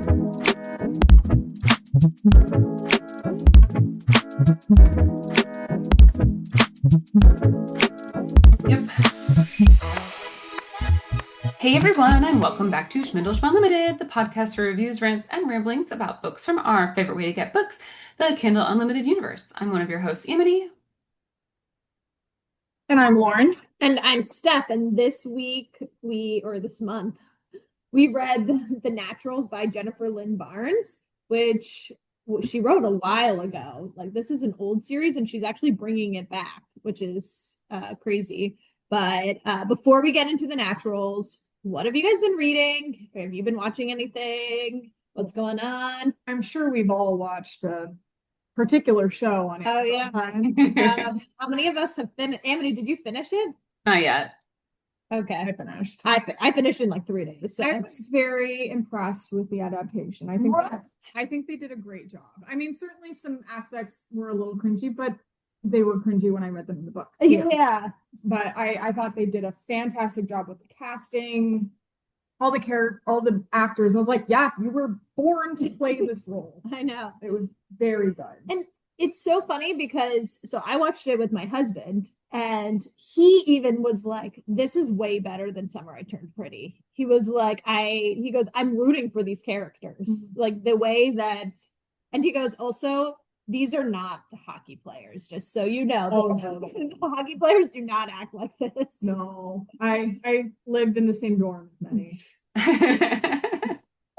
Yep. Hey everyone, and welcome back to Schmindel Unlimited, the podcast for reviews, rants, and ramblings about books from our favorite way to get books, the Kindle Unlimited universe. I'm one of your hosts, Amity. And I'm Lauren. And I'm Steph, and this week or this month, we read The Naturals by Jennifer Lynn Barnes, which she wrote a while ago. Like, this is an old series, and she's actually bringing it back, which is crazy. But before we get into The Naturals, what have you guys been reading? Have you been watching anything? What's going on? I'm sure we've all watched a particular show on Oh, Amazon yeah. Prime. How many of us have been? Amity, did you finish it? Not yet. Okay. I finished. I finished in like 3 days. So. I was very impressed with the adaptation. I think they did a great job. I mean, certainly some aspects were a little cringy, but they were cringy when I read them in the book. Yeah. But I thought they did a fantastic job with the casting, all the actors. I was like, yeah, you were born to play this role. I know. It was very good. And it's so funny because I watched it with my husband, and he even was like, this is way better than Summer I Turned Pretty. He was like, he goes, I'm rooting for these characters. Like the way that, and he goes, also, these are not the hockey players, just so you know. The hockey players do not act like this. No, I lived in the same dorm with many.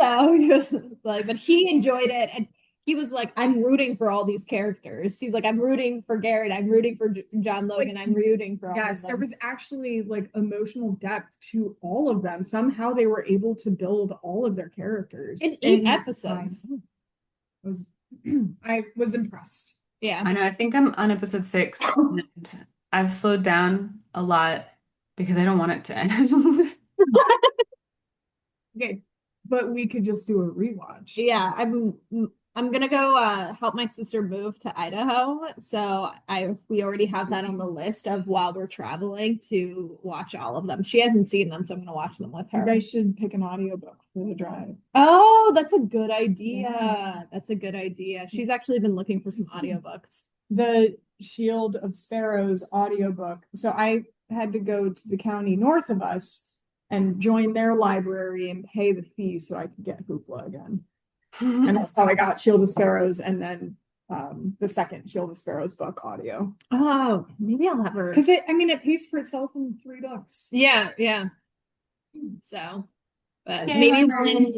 So he was like, but he enjoyed it, and he was like, I'm rooting for all these characters. He's like, I'm rooting for Garrett, I'm rooting for John Logan, like, I'm rooting for all of them. There was actually like emotional depth to all of them. Somehow they were able to build all of their characters in 8 episodes. I was impressed. Yeah. I know. I think I'm on episode 6, and I've slowed down a lot because I don't want it to end. Okay, but we could just do a rewatch. Yeah, I'm gonna go help my sister move to Idaho. So we already have that on the list of while we're traveling to watch all of them. She hasn't seen them, so I'm gonna watch them with her. You guys should pick an audiobook for the drive. Oh, that's a good idea. Yeah. That's a good idea. She's actually been looking for some audiobooks. The Shield of Sparrows audiobook. So I had to go to the county north of us and join their library and pay the fee so I could get Hoopla again. And that's how I got Shield of Sparrows, and then the second Shield of Sparrows book audio. Oh, maybe I'll have her, because it pays for itself in 3 books. Yeah. So, but maybe when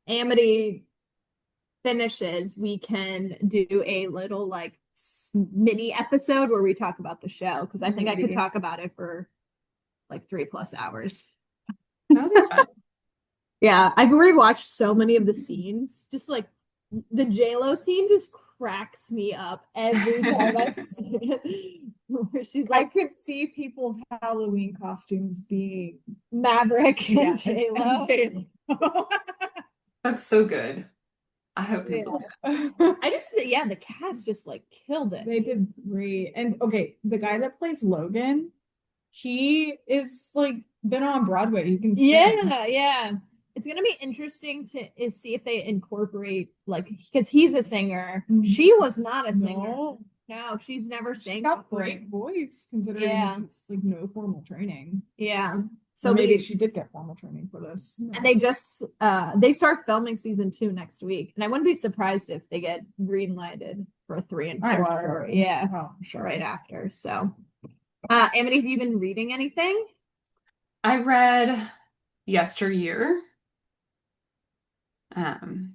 Amity finishes, we can do a little like mini episode where we talk about the show, because I think I could talk about it for like 3+ hours. That'll be fun. Yeah, I've rewatched so many of the scenes. Just like the JLo scene just cracks me up every time I see it. Where she's like, I could see people's Halloween costumes being Maverick and JLo. That's so good. I hope people do. The cast just like killed it. They did great. And okay, the guy that plays Logan, he is like been on Broadway. You can see yeah. It's gonna be interesting to see if they incorporate, like, because he's a singer. She was not a singer. No, she's never sang. She got great voice considering it's like no formal training. Yeah. So maybe she did get formal training for this. And they just they start filming season 2 next week. And I wouldn't be surprised if they get green lighted for 3 and 4. Yeah. Oh, sure. Right after. So Amity, have you been reading anything? I read Yesteryear,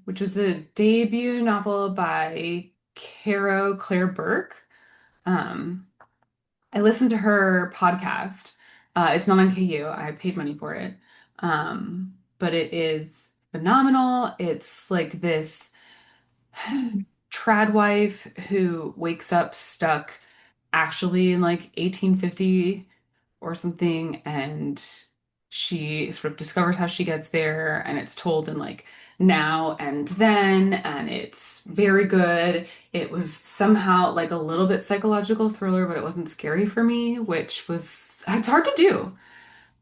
which was the debut novel by Claire Burke. I listened to her podcast. It's not on KU. I paid money for it. But it is phenomenal. It's like this trad wife who wakes up stuck actually in like 1850 or something, and she sort of discovers how she gets there, and it's told in like now and then, and it's very good. It was somehow like a little bit psychological thriller, but it wasn't scary for me, which was, it's hard to do.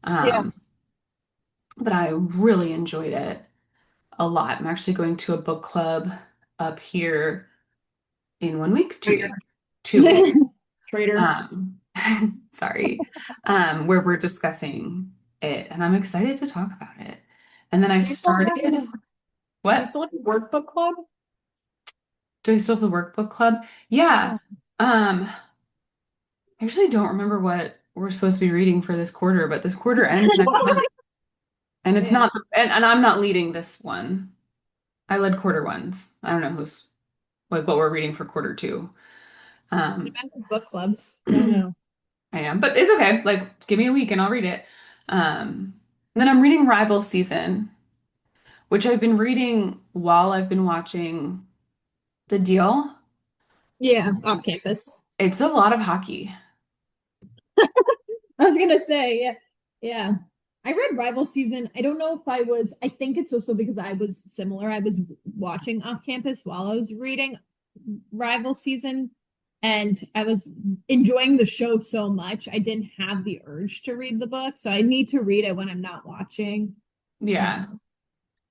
Yeah. But I really enjoyed it. a lot. I'm actually going to a book club up here in 1 week, 2 weeks, 2 weeks. Traitor. Sorry, where we're discussing it, and I'm excited to talk about it. And then I Do you still have started, do you what? still have a workbook club? Do I still have the workbook club? Yeah. Yeah. I actually don't remember what we're supposed to be reading for this quarter, but this quarter ends next month, and it's Yeah. not, and I'm not leading this one. I led quarter ones. I don't know who's like what we're reading for quarter two. Um, Book clubs. I know. I am, but it's okay. Like, give me a week and I'll read it. And then I'm reading Rival Season, which I've been reading while I've been watching The Deal. Yeah, off campus. It's a lot of hockey. I was gonna say, yeah, yeah. I read Rival Season. I don't know if I think it's also because I was similar. I was watching off campus while I was reading Rival Season, and I was enjoying the show so much. I didn't have the urge to read the book, so I need to read it when I'm not watching. Yeah. Um,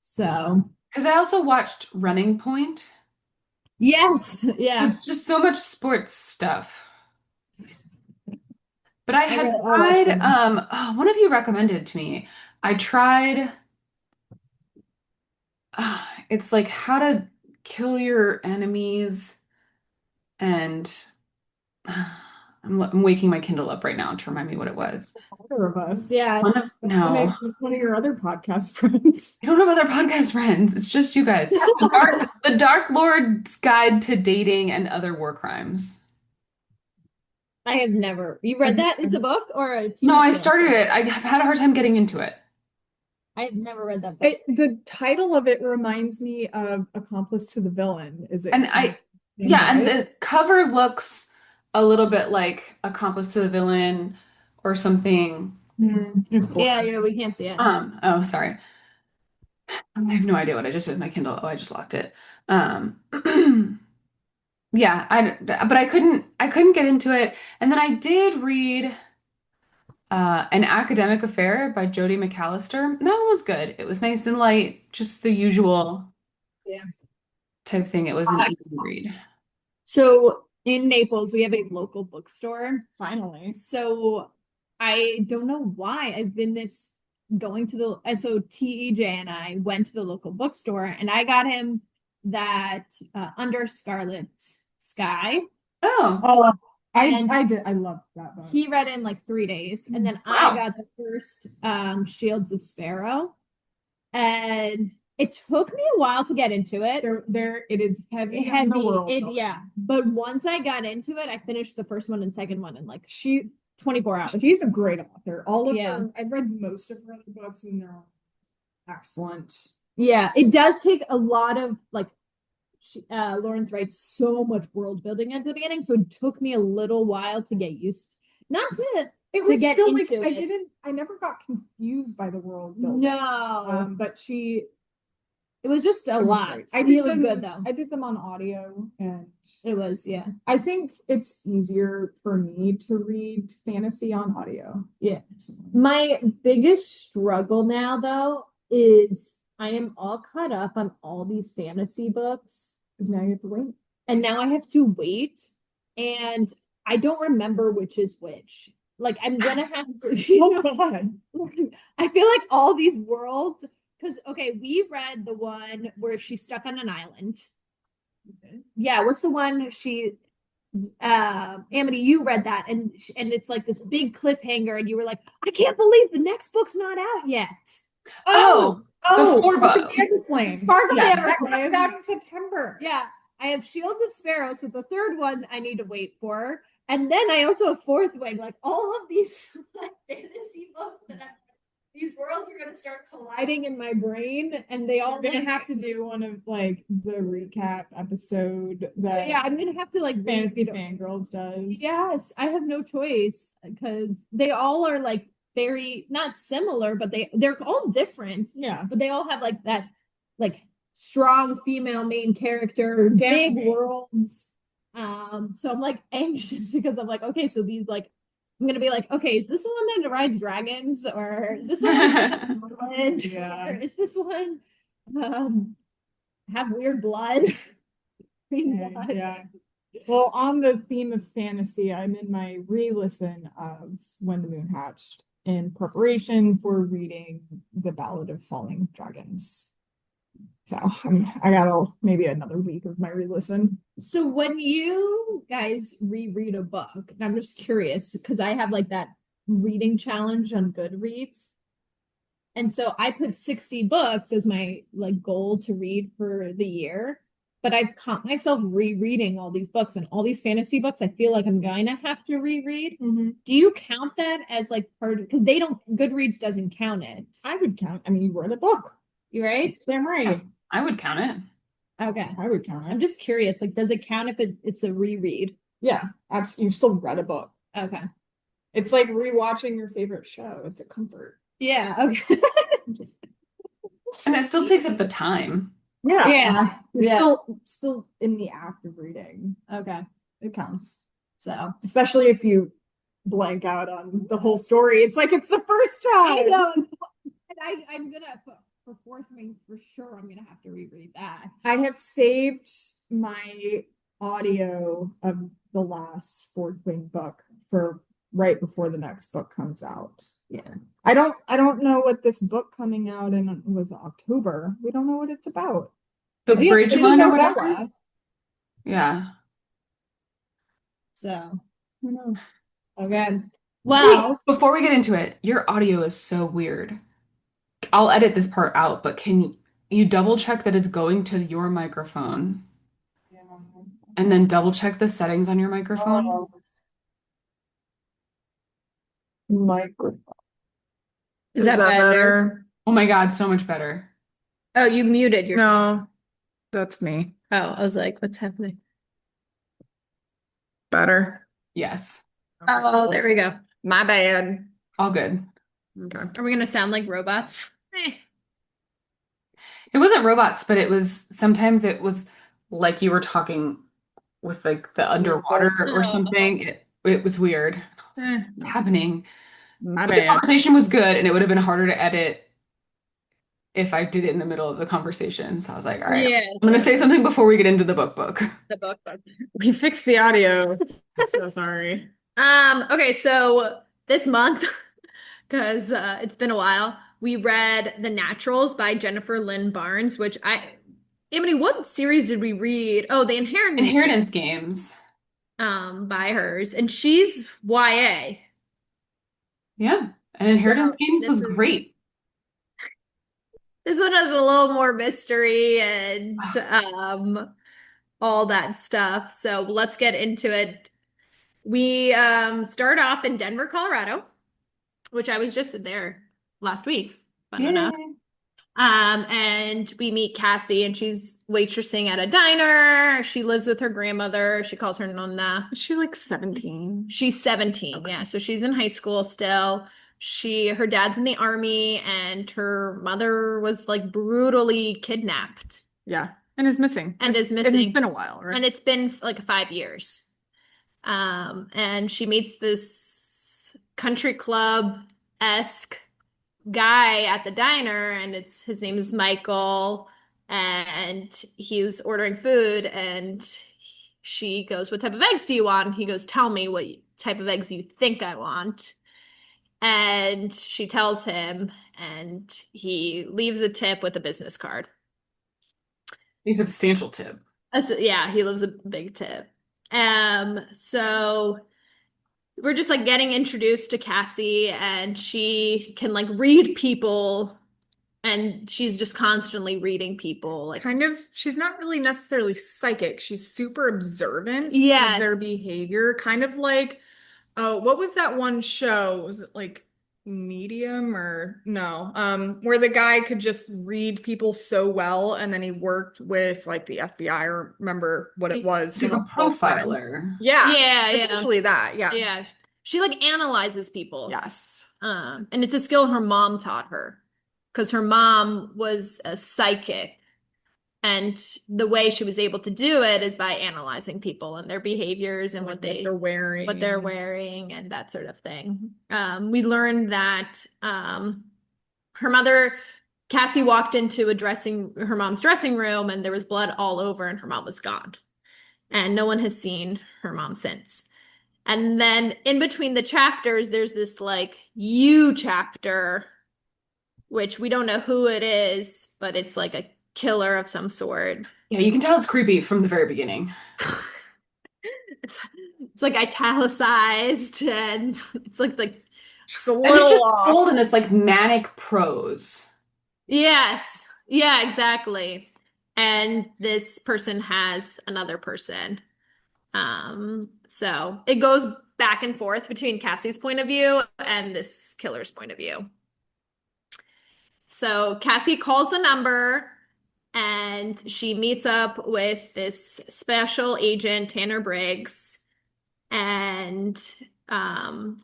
so, Because I also watched Running Point. yes, So yeah. it's just so much sports stuff. But I had I watched tried, them. one of you recommended to me. I tried, it's like how to kill your enemies, and I'm waking my Kindle up right now to remind me what it was. It's either of us. Yeah. No, It's one of your other podcast friends. I don't have other podcast friends. It's just you guys. The Dark Lord's Guide to Dating and Other War Crimes. I have never. You read that as a book or a No, TV I show? started it. I've had a hard time getting into it. I have never read that book. The title of it reminds me of Accomplice to the Villain. Is it And yeah, and the cover looks a little bit like Accomplice to the Villain or something. It's Yeah, we can't see it. Oh, sorry. I have no idea what I just did with my Kindle. Oh, I just locked it. Um, yeah, but I couldn't get into it. And then I did read An Academic Affair by Jodi McAllister. That one was good. It was nice and light, just the usual Yeah. type thing. It was an easy read. So in Naples, we have a local bookstore. finally. So I don't know why I've been this going to the so TEJ and I went to the local bookstore and I got him that Under Scarlet Sky. Oh, Oh, And I did. I loved that book. he read in like 3 days, and then Wow. I got the first Shields of Sparrow, and it took me a while to get into it. It is heavy Heavy, in the world. yeah. But once I got into it, I finished the first one and second one in like She 24 hours. she's a great author. All of Yeah. her, I've read most of her other books, and they're excellent. Yeah, it does take a lot of like Lawrence writes so much world building at the beginning, so it took me a little while to get used, not to It was get still like into I never got confused by the world building. no, But she it was just a lot. great. It was good though. I did them on audio, and It was, yeah. I think it's easier for me to read fantasy on audio. Yeah. My biggest struggle now, though, is I am all caught up on all these fantasy books, Because now you have to wait. and now I have to wait, and I don't remember which is which. Like, I'm gonna have to, Oh God. I feel like all these worlds, because, okay, we read the one where she's stuck on an island. Yeah, what's the one Amity, you read that, and it's like this big cliffhanger, and you were like, I can't believe the next book's not out yet. Oh, the four book. Flame. Sparkle Yeah, Banner That Flame. comes out in September. Yeah, I have Shields of Sparrow, so the third one I need to wait for, and then I also have Fourth Wing. Like all of these like, fantasy books these worlds are gonna start colliding in my brain, and they all We're gonna have to do one of like the recap episode that yeah, I'm gonna have to like Fantasy Fangirls does. Yes, I have no choice because they all are like very not similar, but they're all different. Yeah. But they all have like that like strong female main character, big worlds. So I'm like anxious because I'm like, okay, so these like I'm gonna be like, okay, is this the one that rides dragons, or is this one Yeah. or is this one? Um, have weird blood. Green Okay, blood. yeah. Well, on the theme of fantasy, I'm in my re-listen of When the Moon Hatched in preparation for reading The Ballad of Falling Dragons. So I got maybe another week of my re-listen. So when you guys reread a book, and I'm just curious because I have like that reading challenge on Goodreads. And so I put 60 books as my like goal to read for the year. But I've caught myself rereading all these books and all these fantasy books. I feel like I'm gonna have to reread. Mhm. Do you count that as like part of because they don't Goodreads doesn't count it. I would count. I mean, you read a book. You right? Damn right. Yeah, I would count it. Okay. I would count I'm it. just curious, like, does it count if it's a reread? Yeah, absolutely. You still read a book. Okay. It's like rewatching your favorite show. It's a comfort. Yeah, okay. And it still takes up the time. Yeah. Yeah. You're Yeah. still in the act of reading. Okay. It counts. So Especially if you blank out on the whole story. It's like it's the first I time. know. And I'm gonna for fourth ring for sure. I'm gonna have to reread that. I have saved my audio of the last Fourth Wing book for right before the next book comes out. Yeah. I don't know what this book coming out in was October. We don't know what it's about. The It's- bridge it's a one or novella. whatever. Yeah. So Who knows? okay. Well, Well, before we get into it, your audio is so weird. I'll edit this part out, but can you double check that it's going to your microphone and then double check the settings on your microphone? Oh. Microphone. is that better? Oh my God, so much better. Oh, you muted your No, that's me. Oh, I was like, what's happening? Better. Yes, Oh, there we go. My bad. all good. Okay. Are we gonna sound like robots? It wasn't robots, but sometimes it was like you were talking with like the underwater or Oh. something. It was weird. What's happening? My But the bad. conversation was good, and it would have been harder to edit if I did it in the middle of the conversation. So I was like, all right, Yeah, I'm gonna say something before we get into the book. the book. We fixed the audio. I'm so sorry. Okay, so this month, because it's been a while, we read The Naturals by Jennifer Lynn Barnes, which Amity, what series did we read? Oh, The Inheritance games. by hers, and she's YA. Yeah. And Inheritance So games was this is great. this one has a little more mystery and all that stuff. So let's get into it. We start off in Denver, Colorado, which I was just there last week, fun enough. Yay. And we meet Cassie, and she's waitressing at a diner. She lives with her grandmother. She calls her Nonna. Is she like 17? She's 17, Okay. yeah. So she's in high school still. Her dad's in the army, and her mother was like brutally kidnapped Yeah. And is missing. and is And missing. it's been a while, right? And it's been like 5 years. And she meets this country club-esque guy at the diner, and his name is Michael, and he's ordering food, and she goes, "What type of eggs do you want?" And he goes, "Tell me what type of eggs you think I want." And she tells him, and he leaves a tip with a business card. A substantial tip. Yeah, he leaves a big tip. So we're just like getting introduced to Cassie, and she can like read people, and she's just constantly reading people. Like, Kind of, she's not really necessarily psychic. She's super observant Yeah. of their behavior. Kind of like, oh, what was that one show? Was it like Medium or no? Where the guy could just read people so well, and then he worked with like the FBI, or remember what it was. She's like a profiler. Yeah. Yeah, yeah. Essentially that. Yeah. yeah, she like analyzes people. Yes. And it's a skill her mom taught her because her mom was a psychic. And the way she was able to do it is by analyzing people and their behaviors and Like what they're wearing and that sort of thing. We learned that her mother Cassie walked into her mom's dressing room, and there was blood all over, and her mom was gone. And no one has seen her mom since. And then in between the chapters, there's this like you chapter, which we don't know who it is, but it's like a killer of some sort. Yeah, you can tell it's creepy from the very beginning. It's, it's like italicized, and it's like Just a And it's just little off. told in this like manic prose. yes, yeah, exactly. And this person has another person. So it goes back and forth between Cassie's point of view and this killer's point of view. So Cassie calls the number and she meets up with this special agent, Tanner Briggs. And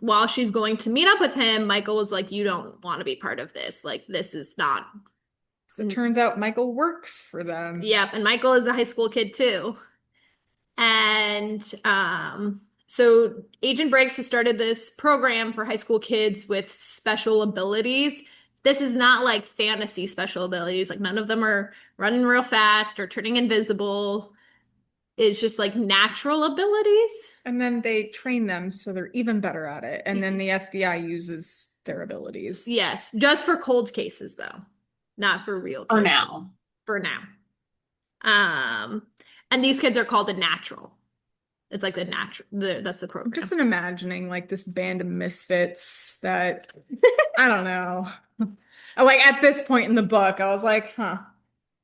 while she's going to meet up with him, Michael was like, you don't want to be part of this. Like, this is not. It turns out Michael works for them. Yep. And Michael is a high school kid too. And so Agent Briggs has started this program for high school kids with special abilities. This is not like fantasy special abilities. Like, none of them are running real fast or turning invisible. It's just like natural abilities. And then they train them so they're even better at it. And then the FBI uses their abilities. Yes, just for cold cases though, not for real For cases. now. For now. And these kids are called a natural. It's like that's the program. I'm just imagining like this band of misfits that I don't know. Like at this point in the book, I was like, huh,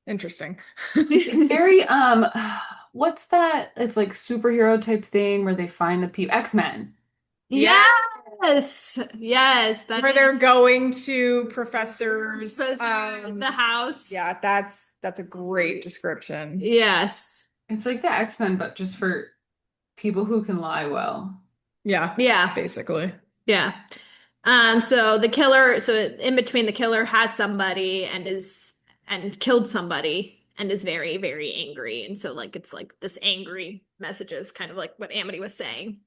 interesting. It's very what's that? It's like superhero type thing where they find the people. X-Men. Yes. Yes. Where they're going to professors the house. Yeah, that's a great description. Yes. It's like the X-Men, but just for people who can lie well. Yeah. Yeah. Basically. Yeah. So in between the killer has somebody and killed somebody and is very, very angry. And so like it's like this angry messages, kind of like what Amity was saying.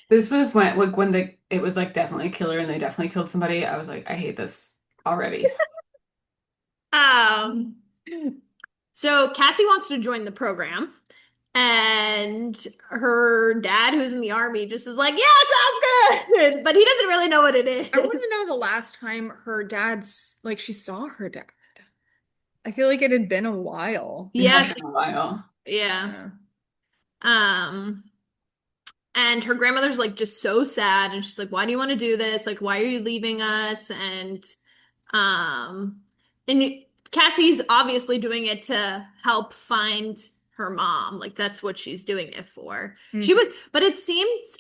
This was when it was like definitely a killer and they definitely killed somebody. I was like, I hate this already. So Cassie wants to join the program, and her dad, who's in the army, just is like, yeah, sounds good. But he doesn't really know what it is. I want to know the last time she saw her dad. I feel like it had been a while. Yeah. It's been a while. Yeah. And her grandmother's like just so sad, and she's like, why do you want to do this? Like, why are you leaving us? And Cassie's obviously doing it to help find her mom. Like, that's what she's doing it for. But it seems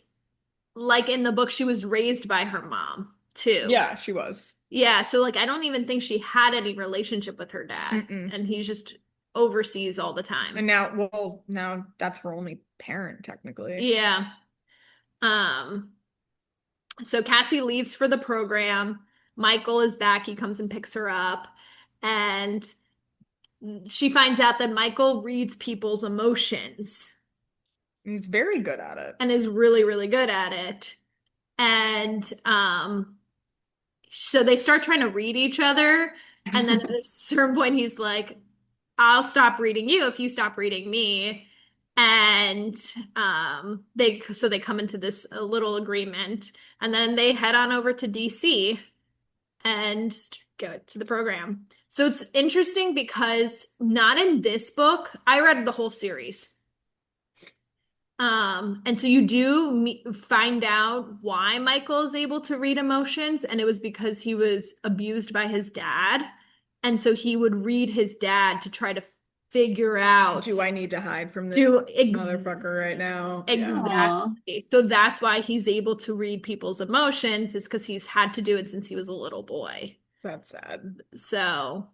like in the book she was raised by her mom too. Yeah, she was. Yeah, so like I don't even think she had any relationship with her dad. And he's just overseas all the time. And now that's her only parent technically. Yeah. So Cassie leaves for the program. Michael is back. He comes and picks her up, and she finds out that Michael reads people's emotions. He's very good at it. And is really, really good at it. And so they start trying to read each other. And then at a certain point, he's like, I'll stop reading you if you stop reading me. And they come into this little agreement, and then they head on over to DC and go to the program. So it's interesting because not in this book, I read the whole series. And so you do find out why Michael is able to read emotions, and it was because he was abused by his dad. And so he would read his dad to try to figure out, do I need to hide from this motherfucker right now? Exactly. Yeah. So that's why he's able to read people's emotions, is because he's had to do it since he was a little boy. That's sad. So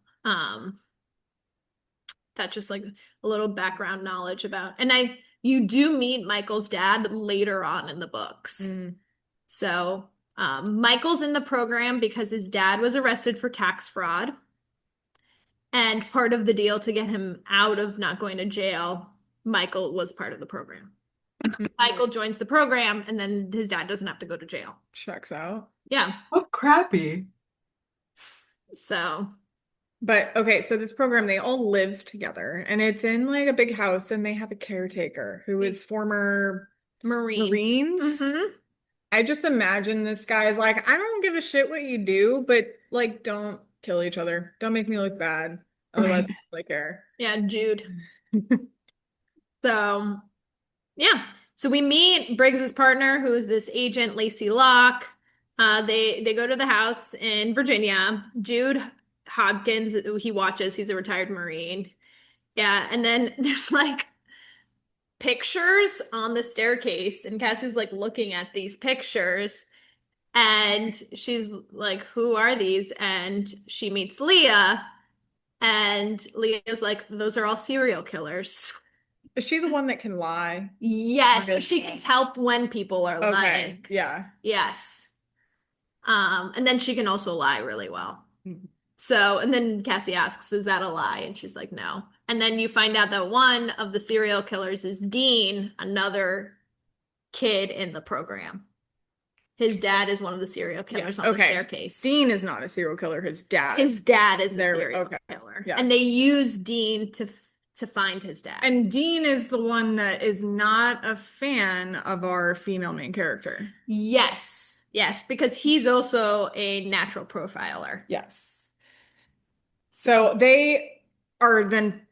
that's just like a little background knowledge about, and you do meet Michael's dad later on in the books. So Michael's in the program because his dad was arrested for tax fraud. And part of the deal to get him out of not going to jail, Michael was part of the program. Michael joins the program, and then his dad doesn't have to go to jail. Checks out. Yeah. What crappy. So, But okay, so this program, they all live together and it's in like a big house and they have a caretaker who is former Marines. Mm-hmm. I just imagine this guy is like, I don't give a shit what you do, but like, don't kill each other. Don't make me look bad. Otherwise, Right. I don't really care. Yeah, Jude. So yeah. So we meet Briggs's partner, who is this agent, Lacey Locke. They go to the house in Virginia. Jude Hopkins, he watches, he's a retired Marine. Yeah, and then there's like pictures on the staircase, and Cassie's like looking at these pictures, and she's like, "Who are these?" And she meets Leah, and Leah's like, "Those are all serial killers." Is she the one that can lie? Yes, Okay. she can tell when people are Okay. lying. Yeah. Yes. And then she can also lie really well. So, and then Cassie asks, "Is that a lie?" And she's like, "No." And then you find out that one of the serial killers is Dean, another kid in the program. His dad is one of the serial killers Yes. on the Okay. staircase. Dean is not a serial killer. His dad. His dad is a There. serial Okay. killer. Yes. And they use Dean to find his dad. And Dean is the one that is not a fan of our female main character. Yes. Yes, because he's also a natural profiler. Yes. So they are then,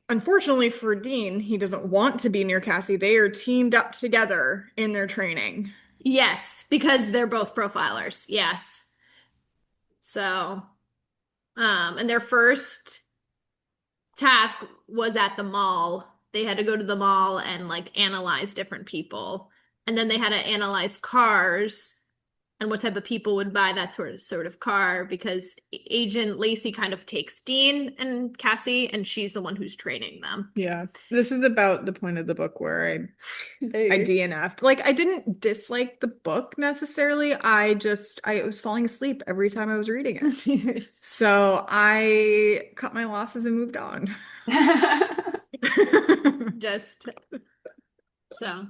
unfortunately for Dean, he doesn't want to be near Cassie. They are teamed up together in their training. Yes, because they're both profilers. Yes. So, and their first task was at the mall. They had to go to the mall and like analyze different people. And then they had to analyze cars and what type of people would buy that sort of car because Agent Lacey kind of takes Dean and Cassie and she's the one who's training them. Yeah. This is about the point of the book where I DNF'd. Like I didn't dislike the book necessarily. I was falling asleep every time I was reading it. So I cut my losses and moved on. Just so.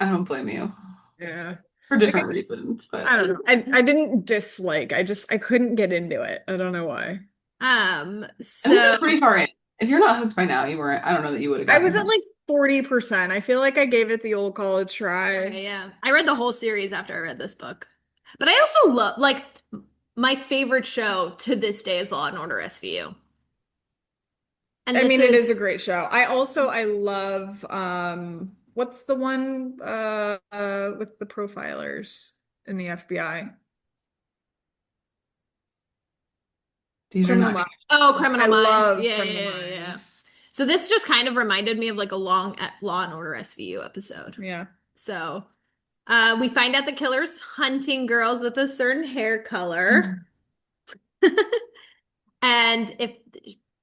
I don't blame you Yeah. for different reasons, but I don't know. I didn't dislike. I couldn't get into it. I don't know why. and this is So pretty far in. If you're not hooked by now, you weren't. I don't know that you would have I gotten was at hooked. like 40%. I feel like I gave it the old college try. okay, yeah. I read the whole series after I read this book. But I also love like my favorite show to this day is Law and Order SVU. And I this mean, it is a is great show. I love what's the one with the profilers in the FBI? These are Criminal not. Minds. oh, Criminal I Minds. love Yeah, Criminal yeah, yeah, yeah. Minds. So this just kind of reminded me of like a long Law and Order SVU episode. Yeah. So we find out the killer's hunting girls with a certain hair color. Mhm. And if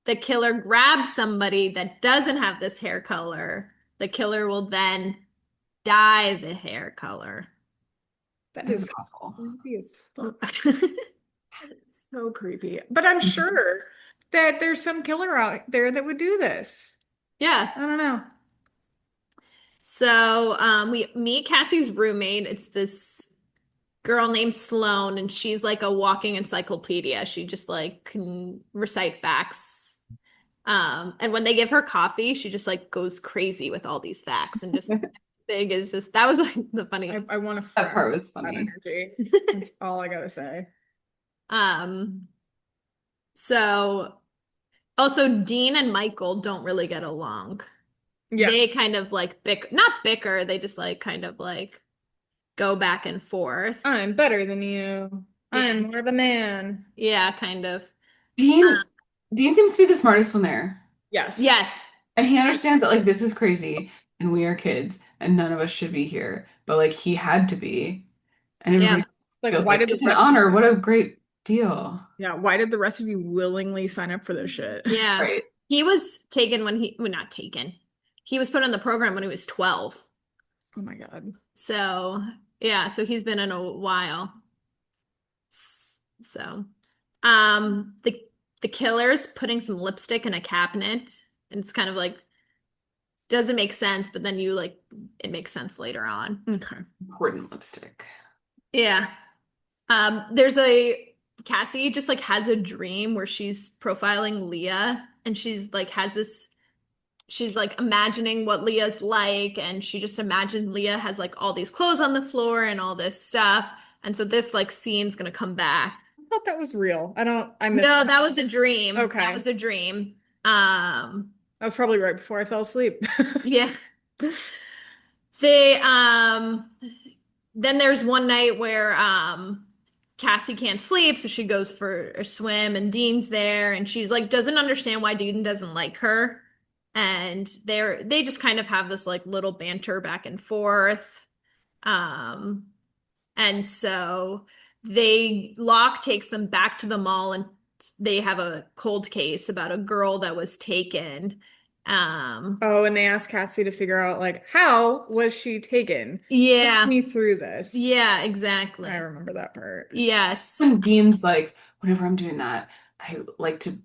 the killer grabs somebody that doesn't have this hair color, the killer will then dye the hair color. That It's is awful. creepy as fuck. So creepy. But I'm sure that there's some killer out there that would do this. Yeah. I don't know. So we meet Cassie's roommate. It's this girl named Sloane, and she's like a walking encyclopedia. She just like can recite facts. And when they give her coffee, she just like goes crazy with all these facts and just thing is just that was like the funny. I want to That part was that funny. energy. That's all I gotta say. Um, so also Dean and Michael don't really get along. They Yes. kind of like not bicker, they just like kind of like go back and forth. I'm better than you. I'm more of a man. Yeah, kind of. Dean, Dean seems to be the smartest one there, Yes. Yes. and he understands that like this is crazy, and we are kids, and none of us should be here. But like he had to be, and everybody Yeah. Like, feels why like did the it's an rest honor. What a great deal, Yeah, why did the rest of you willingly sign up for this shit? Yeah. right? He was taken when well, not taken. He was put on the program when he was 12. Oh my God. So, yeah, so he's been in a while. So, the killer's putting some lipstick in a cabinet, and it's kind of like doesn't make sense, but then you like it makes sense later on. Okay. Important lipstick. Yeah. There's a Cassie just like has a dream where she's profiling Leah and she's like has this she's like imagining what Leah's like and she just imagined Leah has like all these clothes on the floor and all this stuff. And so this like scene's gonna come back. I thought that was real. I missed No, that. that was a dream. That Okay. was a dream. Um, That was probably right before I fell asleep. yeah. They then there's one night where Cassie can't sleep, so she goes for a swim and Dean's there and she's like doesn't understand why Dean doesn't like her. And they just kind of have this like little banter back and forth. Um and so Locke takes them back to the mall and they have a cold case about a girl that was taken. Oh, and they asked Cassie to figure out like how was she taken? Walk Yeah. me through this. Yeah, I exactly. remember that part. Yes. When Dean's like, whenever I'm doing that, I like to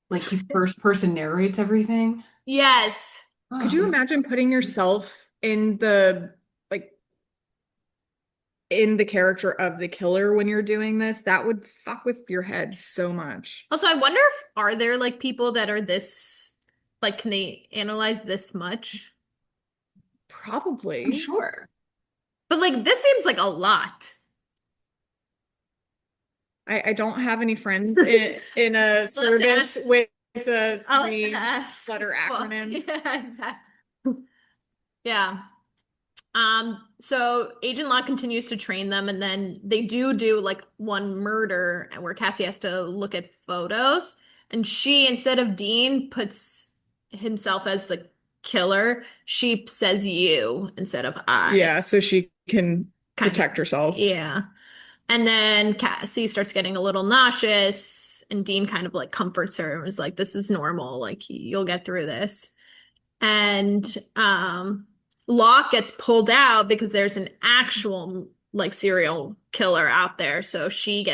like he first person narrates everything. Yes. Could Oh, you this imagine putting yourself in the like in the character of the killer when you're doing this? That would fuck with your head so much. Also, I wonder if are there like people that are this like can they analyze this much? I'm Probably. sure. But like this seems like a lot. I don't have any friends in a Let's service ask. with a I'll three ask. letter Well, acronym. yeah, exactly. Yeah. So Agent Locke continues to train them, and then they do like one murder where Cassie has to look at photos, and she, instead of Dean, puts himself as the killer. She says you instead of I. Yeah, so she can Kind of, protect herself. yeah. And then Cassie starts getting a little nauseous, and Dean kind of like comforts her and was like, "This is normal. Like you'll get through this." And Locke gets pulled out because there's an actual like serial killer out there. So she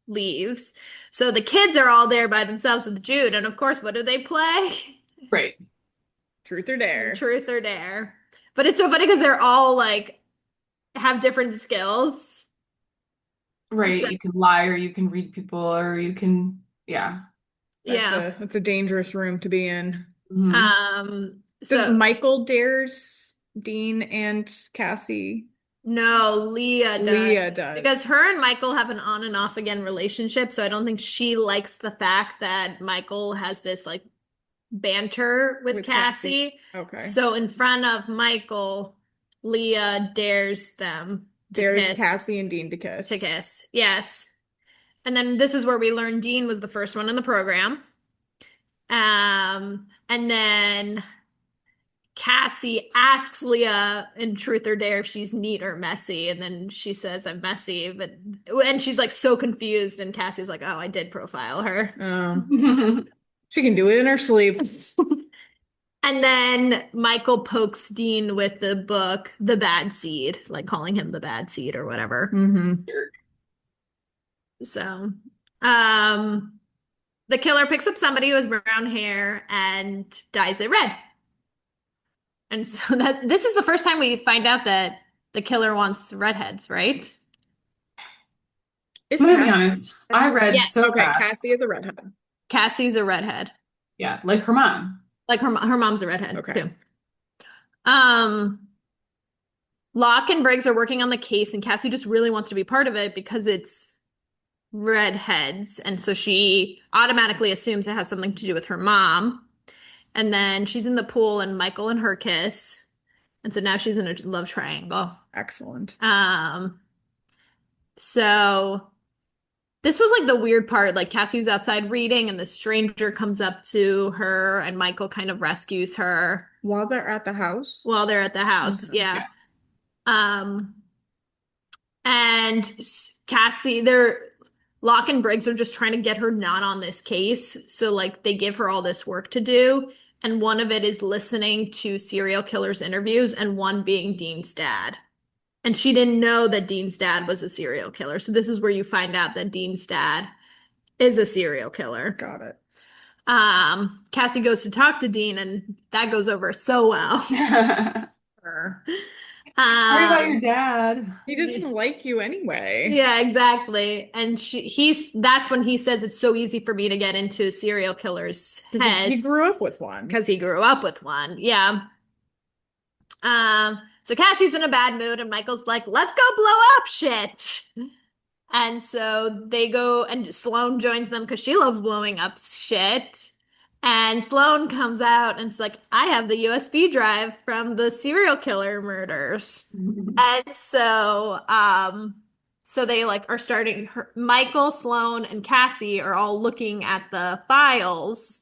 leaves. So the kids are all there by themselves with Jude, and of course, what do they play? Right. Truth or dare. Truth or Dare. But it's so funny because they're all like have different skills. Right. So You can lie or you can read people or you can, yeah. yeah. That's a dangerous room to be in. Hmm. Does So Michael dares Dean and Cassie? no, Leah does. Leah does. Because her and Michael have an on and off again relationship, so I don't think she likes the fact that Michael has this like banter with With Cassie. Cassie. Okay. So in front of Michael, Leah dares them to Dares kiss. Cassie and Dean to To kiss. kiss. Yes. And then this is where we learn Dean was the first one in the program. And then Cassie asks Leah in Truth or Dare if she's neat or messy, and then she says I'm messy, but and she's like so confused, and Cassie's like, "Oh, I did profile her." Oh, she can do it in her sleep. And then Michael pokes Dean with the book, The Bad Seed, like calling him the bad seed or whatever. Hmm. So, um, the killer picks up somebody who has brown hair and dyes it red. And so that this is the first time we find out that the killer wants redheads, right? Is I'm gonna be Cassie? honest. I read Yeah, so Okay, Cassie fast. is a redhead. Cassie's a redhead. Yeah, like her mom. Like her mom's a redhead Okay. too. Um, Locke and Briggs are working on the case, and Cassie just really wants to be part of it because it's redheads, and so she automatically assumes it has something to do with her mom. And then she's in the pool, and Michael and her kiss, and so now she's in a love triangle. Excellent. Um, so this was like the weird part. Like Cassie's outside reading, and the stranger comes up to her, and Michael kind of rescues her While they're at the house. while they're at the house. Okay. Yeah. Yeah. Um, and Cassie, they're Locke and Briggs are just trying to get her not on this case. So like they give her all this work to do. And one of it is listening to serial killers interviews and one being Dean's dad. And she didn't know that Dean's dad was a serial killer. So this is where you find out that Dean's dad is a serial killer. Got it. Cassie goes to talk to Dean and that goes over so well. Sorry about your Um, dad. He doesn't like you anyway. yeah, exactly. And that's when he says it's so easy for me to get into serial killers' Because he heads grew up with one. because he grew up with one. Yeah. So Cassie's in a bad mood, and Michael's like, let's go blow up shit. And so they go, and Sloane joins them because she loves blowing up shit. And Sloane comes out and it's like, I have the USB drive from the serial killer murders. And so they like are starting Michael, Sloane, and Cassie are all looking at the files.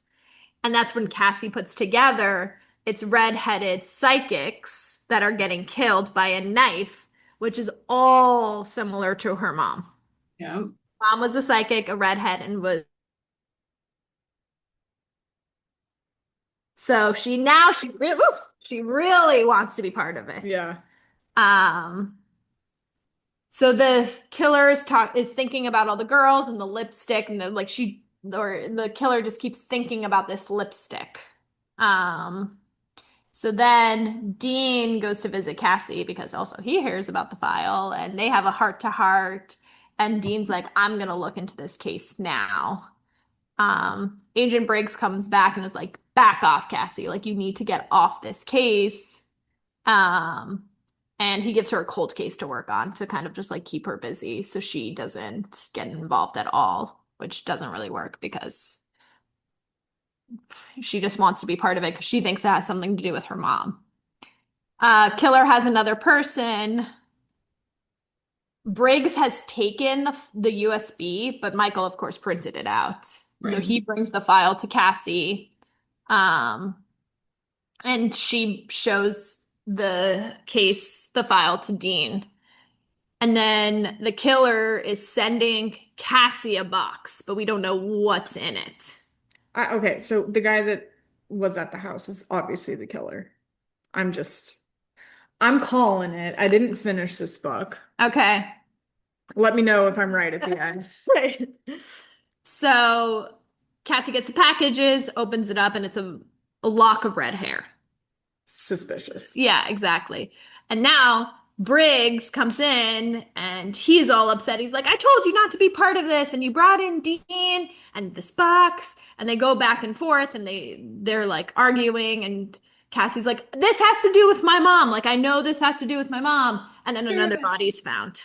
And that's when Cassie puts together it's red-headed psychics that are getting killed by a knife, which is all similar to her mom. Yeah. Mom was a psychic, a redhead, and was so she really wants to be part of it. Yeah. Um, so the killer is thinking about all the girls and the lipstick and the killer just keeps thinking about this lipstick. Um, So then Dean goes to visit Cassie because also he hears about the file and they have a heart to heart. And Dean's like, I'm gonna look into this case now. Agent Briggs comes back and is like, back off, Cassie. Like, you need to get off this case. Um, and he gives her a cold case to work on to kind of just like keep her busy so she doesn't get involved at all, which doesn't really work because she just wants to be part of it because she thinks it has something to do with her mom. Killer has another person. Briggs has taken the USB, but Michael, of course, printed it out. So Right. he brings the file to Cassie, um, and she shows the file to Dean. And then the killer is sending Cassie a box, but we don't know what's in it. Okay, so the guy that was at the house is obviously the killer. I'm just, I'm calling it. I didn't finish this book. Okay. Let me know if I'm right at the end. Right. So Cassie gets the packages, opens it up, and it's a lock of red hair. Suspicious. Yeah, exactly. And now Briggs comes in and he's all upset. He's like, I told you not to be part of this, and you brought in Dean and this box, and they go back and forth and they're like arguing, and Cassie's like, this has to do with my mom. Like, I know this has to do with my mom. And then another body's found.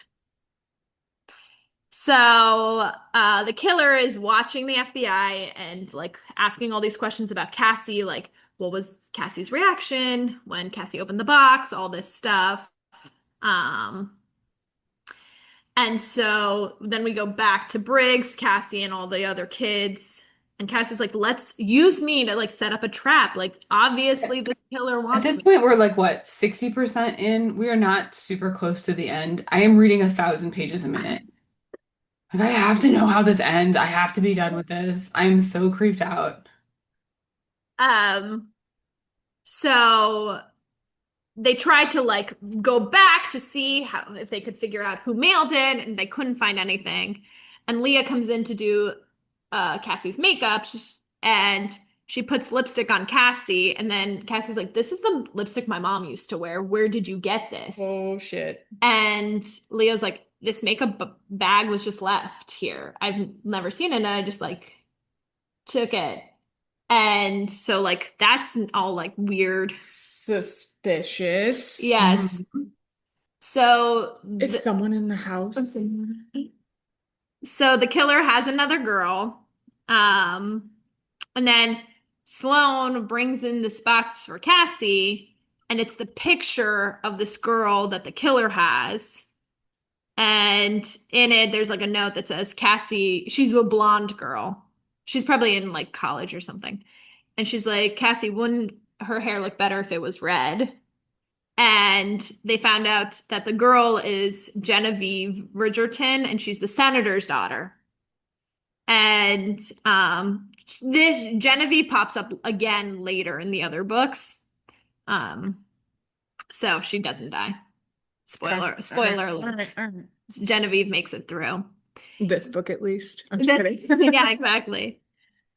So the killer is watching the FBI and like asking all these questions about Cassie, like what was Cassie's reaction when Cassie opened the box, all this stuff. Um, and so then we go back to Briggs, Cassie, and all the other kids. And Cassie's like, let's use me to like set up a trap. Like, obviously, this killer At wants this me. point, we're like, what, 60% in? We are not super close to the end. I am reading 1,000 pages a minute. Like, I have to know how this ends. I have to be done with this. I'm so creeped out. Um, so they tried to like go back to see how if they could figure out who mailed it, and they couldn't find anything. And Leah comes in to do Cassie's makeup, and she puts lipstick on Cassie, and then Cassie's like, "This is the lipstick my mom used to wear. Where did you get this?" Oh shit. And Leo's like, "This makeup bag was just left here. I've never seen it, and I just like took it." And so like that's all like weird. Suspicious. Yes. Mhm. So Is someone in the house? so the killer has another girl. Um, and then Sloane brings in this box for Cassie, and it's the picture of this girl that the killer has. And in it, there's like a note that says Cassie, she's a blonde girl. She's probably in like college or something. And she's like, Cassie, wouldn't her hair look better if it was red? And they found out that the girl is Genevieve Bridgerton, and she's the senator's daughter. And this Genevieve pops up again later in the other books. Um, so she doesn't die. Spoiler alert. All right. Genevieve makes it through. This book at least. I'm just kidding. Yeah, exactly.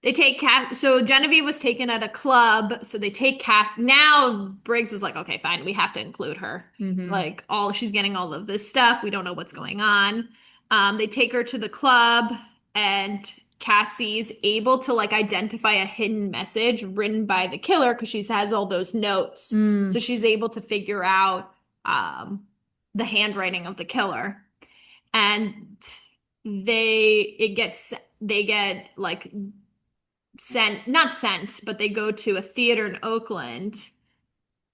They take Cass. So Genevieve was taken at a club. So they take Cass. Now Briggs is like, okay, fine. We have to include her. Like she's getting all of this stuff. We don't know what's going on. They take her to the club, and Cassie's able to like identify a hidden message written by the killer because she has all those notes. So she's able to figure out the handwriting of the killer. And they get like sent, not sent, but they go to a theater in Oakland,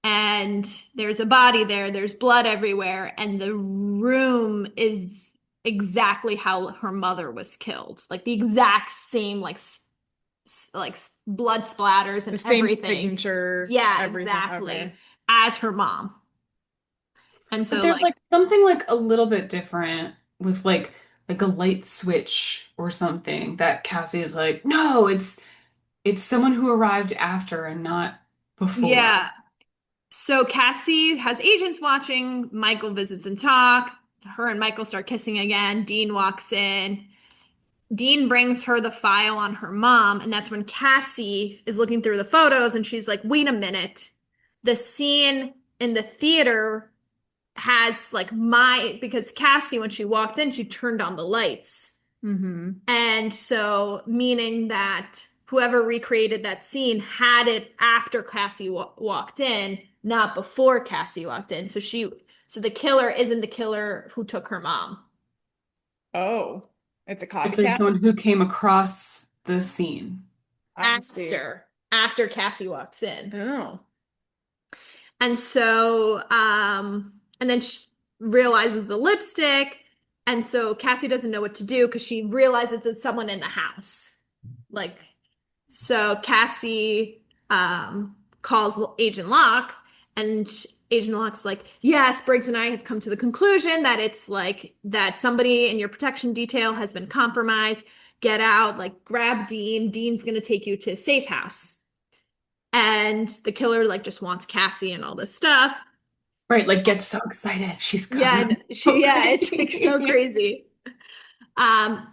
and there's a body there, there's blood everywhere, and the room is exactly how her mother was killed. Like the exact same blood splatters and The same everything. signature. Yeah, everything. exactly. Okay. As her mom. And But so there's like something like a little bit different with like a light switch or something that Cassie is like, no, it's someone who arrived after and not before. yeah. So Cassie has agents watching. Michael visits and talk. Her and Michael start kissing again. Dean walks in. Dean brings her the file on her mom, and that's when Cassie is looking through the photos and she's like, wait a minute. The scene in the theater has like because Cassie, when she walked in, she turned on the lights. And so, meaning that whoever recreated that scene had it after Cassie walked in, not before Cassie walked in. So the killer isn't the killer who took her mom. Oh, it's a It's like copycat. someone who came across the scene. I see. After Cassie walks in. Oh. And so, and then she realizes the lipstick. And so Cassie doesn't know what to do because she realizes it's someone in the house. Like, so Cassie calls Agent Locke, and Agent Locke's like, yes, Briggs and I have come to the conclusion that it's like that somebody in your protection detail has been compromised. Get out, like grab Dean. Dean's gonna take you to a safe house. And the killer like just wants Cassie and all this stuff. Right, like gets so excited. She's Yeah, coming. it's like so crazy. Um,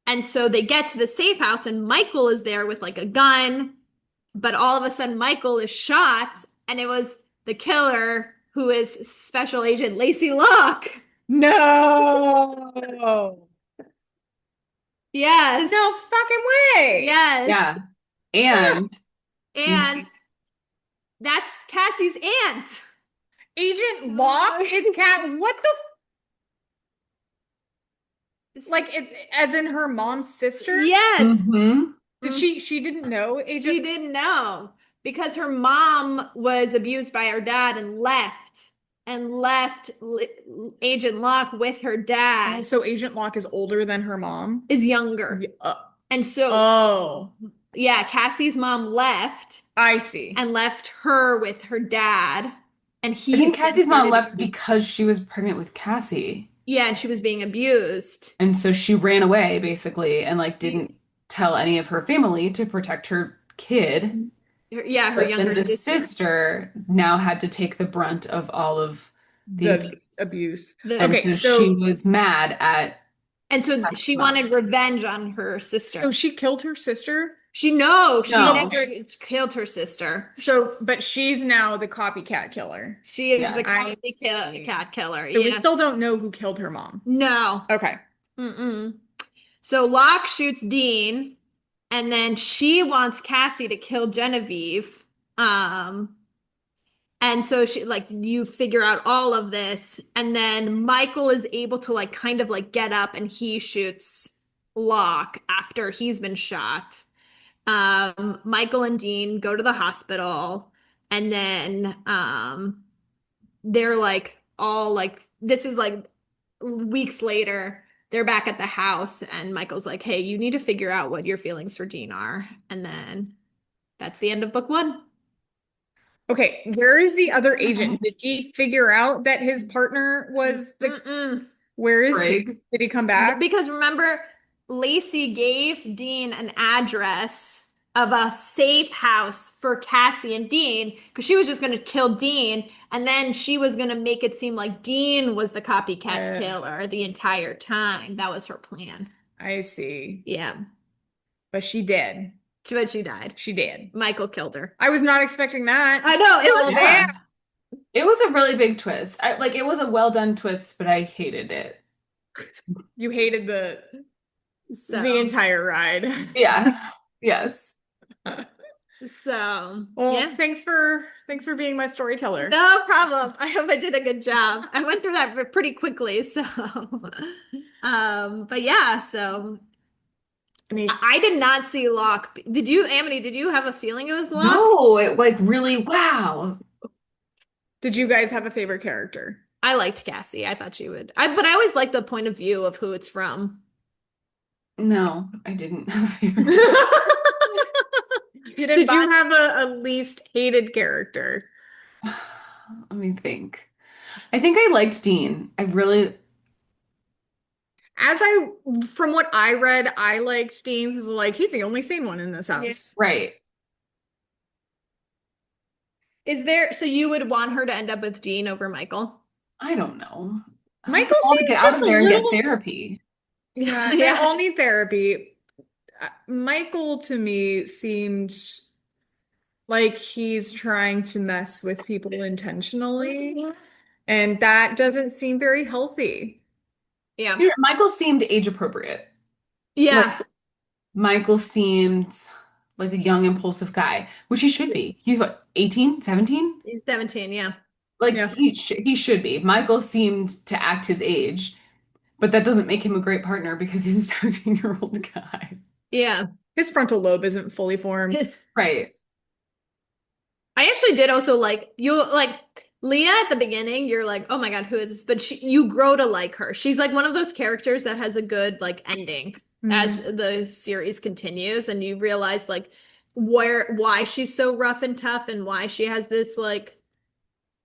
and so they get to the safe house, and Michael is there with like a gun, but all of a sudden Michael is shot, and it was the killer who is Special Agent Lacey Locke. No. Yes. No fucking way. Yes. Yeah. And And that's Cassie's aunt. Agent Locke is cat. What the as in her mom's sister? Yes. Mhm. Did she didn't know Agent? She didn't know because her mom was abused by her dad and left Agent Locke with her dad. Oh, so Agent Locke is older than her mom? Is younger. And so Oh, yeah, Cassie's mom left I see. and left her with her dad. And I think Cassie's mom left because because she was pregnant with Cassie. yeah, and she was being abused. And so she ran away basically and like didn't tell any of her family to protect her kid. Yeah, her But younger then the sister. sister now had to take the brunt of all of the abuse. And Okay, so she was mad at and so she wanted revenge on her sister. So she killed her sister? She No. never killed her sister. So, but she's now the copycat killer. She is Yeah. the copycat killer. So we Yeah. still don't know who killed her mom. No. Okay. So Locke shoots Dean, and then she wants Cassie to kill Genevieve. And so she like you figure out all of this, and then Michael is able to like kind of like get up and he shoots Locke after he's been shot. Michael and Dean go to the hospital, and then they're like all like this is like weeks later. They're back at the house, and Michael's like, "Hey, you need to figure out what your feelings for Dean are." And then that's the end of book 1. Okay, where is the other agent? Did he figure out that his partner was the Where is he? Greg. Did he come back? Because remember, Lacey gave Dean an address of a safe house for Cassie and Dean because she was just going to kill Dean, and then she was going to make it seem like Dean was the copycat killer the entire time. That was her plan. I see. Yeah. But she did. But she died. She did. Michael killed her. I was not expecting that. I know, it was Oh, Yeah. damn. It was a really big twist. It was a well done twist, but I hated it. You hated the so entire ride. Yeah. Yes. so Well, yeah. thanks for being my storyteller. No problem. I hope I did a good job. I went through that pretty quickly, so but yeah, so I mean, I did not see Locke. Did you, Amity, did you have a feeling it was Locke? No, it really, wow. did you guys have a favorite character? I liked Cassie. I thought she would. But I always like the point of view of who it's from. No, I didn't have a favorite. You didn't Did you buy- have a least hated character? Let me think. I think I liked Dean. From what I read, I liked Dean because like he's the only sane one in this house. Right. Is there, so you would want her to end up with Dean over Michael? I don't know. Michael I want to seems get out just of a there and get little- therapy. Yeah, they Yeah. all need therapy. Michael to me seemed like he's trying to mess with people intentionally, and that doesn't seem very healthy. Yeah. You know, Michael seemed age appropriate. Yeah. Michael seemed like a young, impulsive guy, which he should be. He's what, 18, 17? He's 17, yeah. Like he should be. Michael seemed to act his age, but that doesn't make him a great partner because he's a 17-year-old guy. Yeah. His frontal lobe isn't fully formed. Right. I actually did also like Leah at the beginning, you're like, oh my God, who is this? But you grow to like her. She's like one of those characters that has a good like ending as the series continues, and you realize like why she's so rough and tough and why she has this like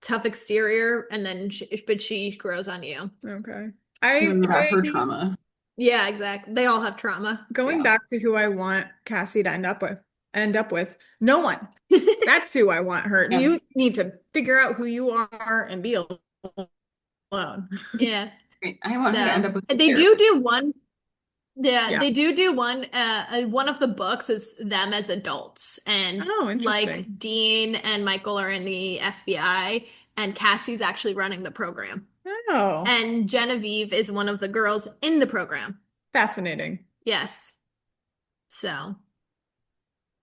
tough exterior, and then but she grows on you. Okay. About her trauma. Yeah, exactly. They all have trauma. Going back to who I want Cassie to end up with, no one. That's who I want her. Yeah. You need to figure out who you are and be alone. Yeah. I want her to end up with they do one. Yeah. They do one. One of the books is them as adults, and interesting. like Dean and Michael are in the FBI, and Cassie's actually running the program. Oh, And Genevieve is one of the girls in the program. fascinating. Yes. So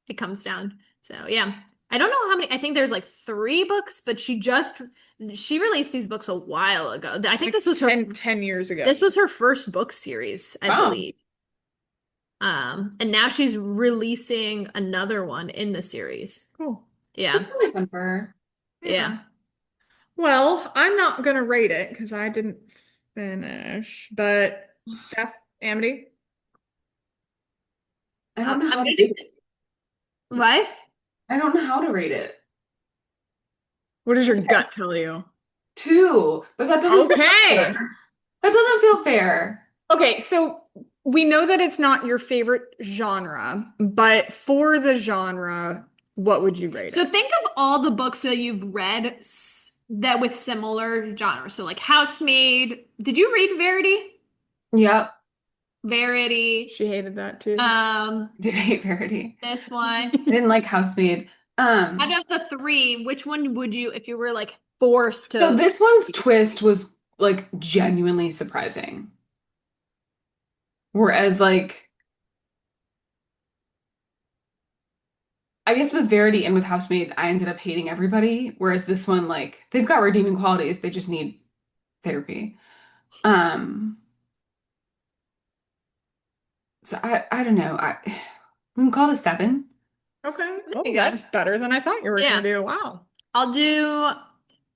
it comes down. So yeah. I don't know how many. I think there's like 3 books, but she released these books a while ago. I think this was her 10 years ago. This was her first book series, I Wow. believe. And now she's releasing another one in the series. Cool. Yeah. That's really fun for her. Yeah. Well, I'm not gonna rate it because I didn't finish. But Steph, Amity, I don't know how I'm to gonna rate it. What? I don't know how to rate it. what does your gut tell you? 2, but that doesn't feel Okay. fair. That doesn't feel fair. Okay, so we know that it's not your favorite genre, but for the genre, what would you rate So it? think of all the books that you've read that with similar genres. So like Housemaid. Did you read Verity? Yep. Verity. She hated that too. Did hate Verity. This one. I didn't like Housemaid. Out of the 3, which one would you, if you were like forced to? So this one's twist was like genuinely surprising. Whereas like I guess with Verity and with Housemaid, I ended up hating everybody. Whereas this one, like, they've got redeeming qualities. They just need therapy. So I don't know. We can call it a 7. Okay. There Oh, you go. that's better than I thought you were Yeah. gonna do. Wow. I'll do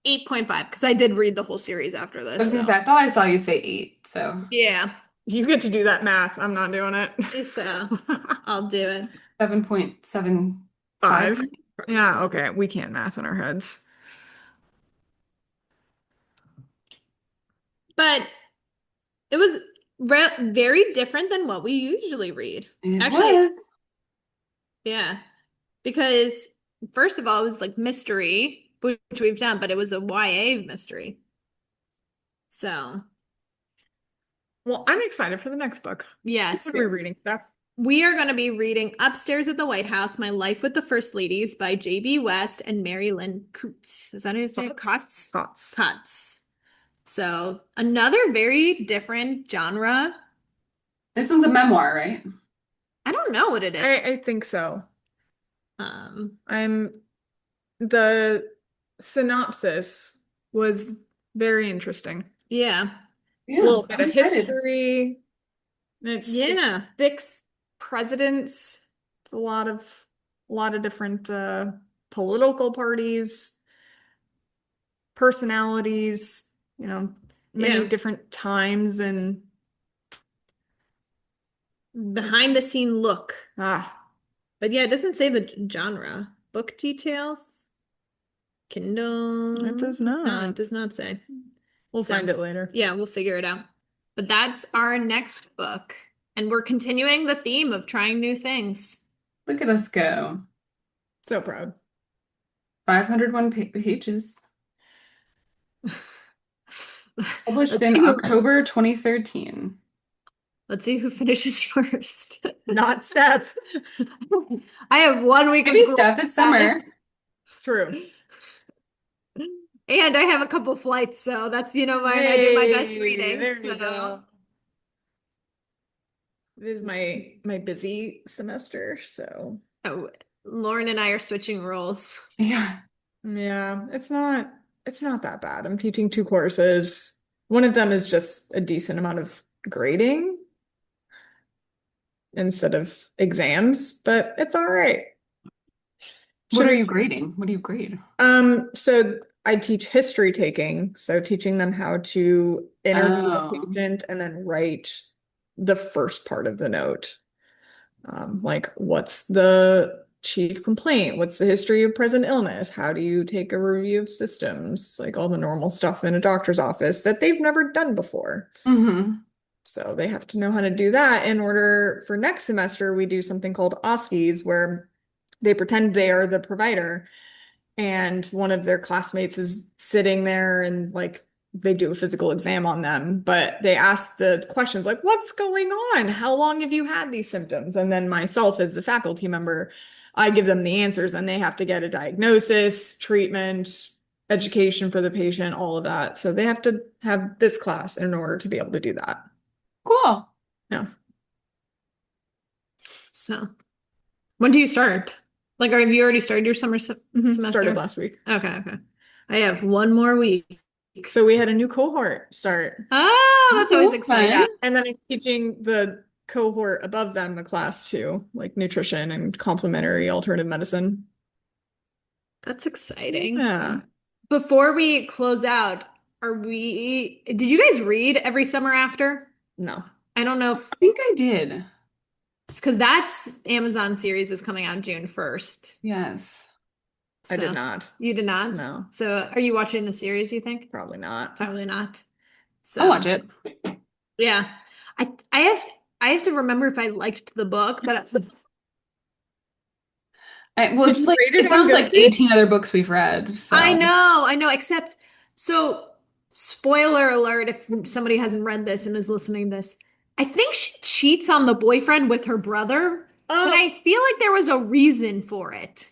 8.5 because I did read the whole series after I this. was gonna So. say, I thought I saw you say 8. So Yeah. You get to do that math. I'm not doing it. So I'll do it. 7.75. 5. Yeah, okay. We can't math in our heads. But it was very different than what we usually read. It Actually, was. yeah. Because first of all, it was like mystery, which we've done, but it was a YA mystery. So, Well, I'm excited for the next book. yes. What are we reading, Steph? we are going to be reading Upstairs at the White House, My Life with the First Ladies by J.B. West and Mary Lynn Coates. Is that how you say it? Coates? Thoughts. Coates. So another very different genre. This one's a memoir, right? I don't know what it is. I think so. Um, The synopsis was very interesting. yeah. A little bit I'm of excited. history. It's Yeah. 6 presidents. It's a lot of different political parties, personalities, many Yeah. different times and Behind the scene look. ah, But yeah, it doesn't say the genre. Book details. Kindle. it does No, not. it does not say. We'll So, find it later. yeah, we'll figure it out. But that's our next book. And we're continuing the theme of trying new things. Look at us go. So proud. 501 pages. Published Let's in see who, October 2013. let's see who finishes first. Not Steph. I have 1 week of Maybe school. Steph, it's summer. True. And I have a couple flights, so that's, I do my best Hey, reading. there you So, go. It is my busy semester, so oh, Lauren and I are switching roles. Yeah. yeah, it's not that bad. I'm teaching 2 courses. One of them is just a decent amount of grading instead of exams, but it's all right. What are Should you grading? What do you grade? So I teach history taking, so teaching them how to interview the Oh. patient and then write the first part of the note. Like what's the chief complaint? What's the history of present illness? How do you take a review of systems? Like all the normal stuff in a doctor's office that they've never done before. Mm-hmm. So they have to know how to do that in order for next semester, we do something called OSCEs where they pretend they are the provider and one of their classmates is sitting there and like they do a physical exam on them, but they ask the questions like, what's going on? How long have you had these symptoms? And then myself as the faculty member, I give them the answers and they have to get a diagnosis, treatment, education for the patient, all of that. So they have to have this class in order to be able to do that. Cool. Yeah. So, when do you start? Like, have you already started your summer semester? Started last week. Okay. I have 1 more week. So we had a new cohort start. Oh, that's always Cool. exciting. Fun. And then I'm teaching the cohort above them a class too, like nutrition and complementary alternative medicine. That's exciting. Yeah. Before we close out, did you guys read every summer after? No. I don't know I think I did. because that's Amazon series is coming out June 1st. Yes. I did So- not. You did not? No, So are you watching the series, you think? probably not. Probably not. So I'll watch it. yeah. I have to remember if I liked the book, but Well, Did it's you like rate it it on sounds like Goodreads? 18 other books we've read. So I know, except so spoiler alert if somebody hasn't read this and is listening to this. I think she cheats on the boyfriend with her brother, but Oh, I feel like there was a reason for it.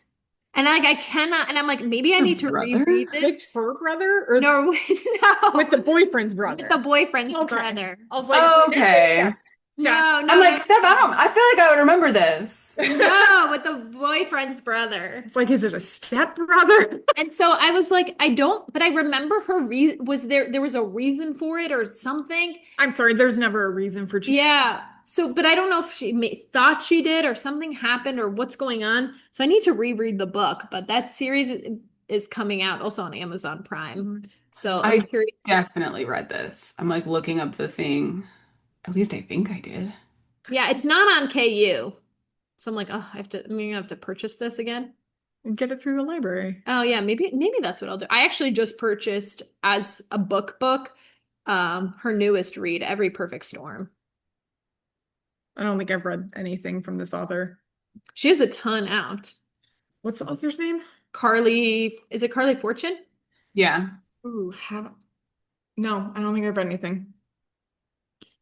And like I cannot, and I'm like, maybe I Her need to brother? reread with this. her brother or No, no, with the boyfriend's brother? with the boyfriend's Okay. brother. I was like, Okay. yes. No, I'm like, Steph, I feel like I would remember this. no, with the boyfriend's brother. It's like, is it a stepbrother? And so I was like, I don't, but I remember her there was a reason for it or something. I'm sorry, there's never a reason for cheating. Yeah. So, but I don't know if she thought she did or something happened or what's going on. So I need to reread the book, but that series is coming out also on Amazon Prime. So I'm curious. Definitely read this. I'm like looking up the thing. At least I think I did. Yeah, it's not on KU. So I'm like, oh, I'm gonna have to purchase this again. And get it through the library. Oh yeah, maybe that's what I'll do. I actually just purchased as a book her newest read, Every Perfect Storm. I don't think I've read anything from this author. She has a ton out. What's the author's name? Is it Carly Fortune? Yeah. Ooh, no, I don't think I've read anything.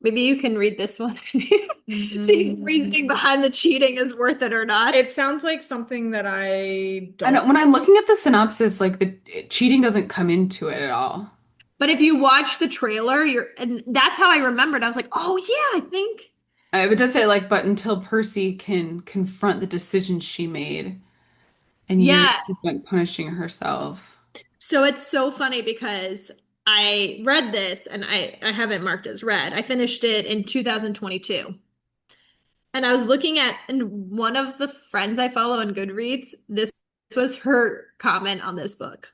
Maybe you can read this one. See if reasoning behind the cheating is worth it or not. It sounds like something that I I know don't. when I'm looking at the synopsis, like the cheating doesn't come into it at all. But if you watch the trailer, and that's how I remembered. I was like, oh yeah, I think. It does say like, but until Percy can confront the decisions she made and years Yeah. she spent punishing herself. So it's so funny because I read this and I have it marked as read. I finished it in 2022. And I was looking at, and one of the friends I follow on Goodreads, this was her comment on this book.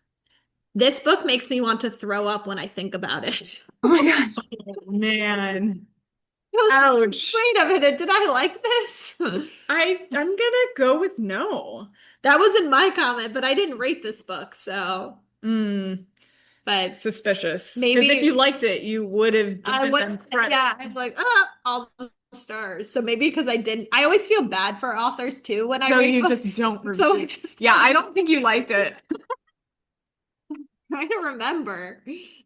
This book makes me want to throw up when I think about it. Oh my gosh. Oh, man. I was, Ouch. wait a minute, did I like this? I'm gonna go with no. That wasn't my comment, but I didn't rate this book, so. Mm, But suspicious. Because if maybe you liked it, you would have I given was, them credit. yeah, I'm like, all the stars. So maybe because I didn't, I always feel bad for authors too when I No, rate you books. just don't So I review. just Yeah, I don't think you liked it. trying to remember.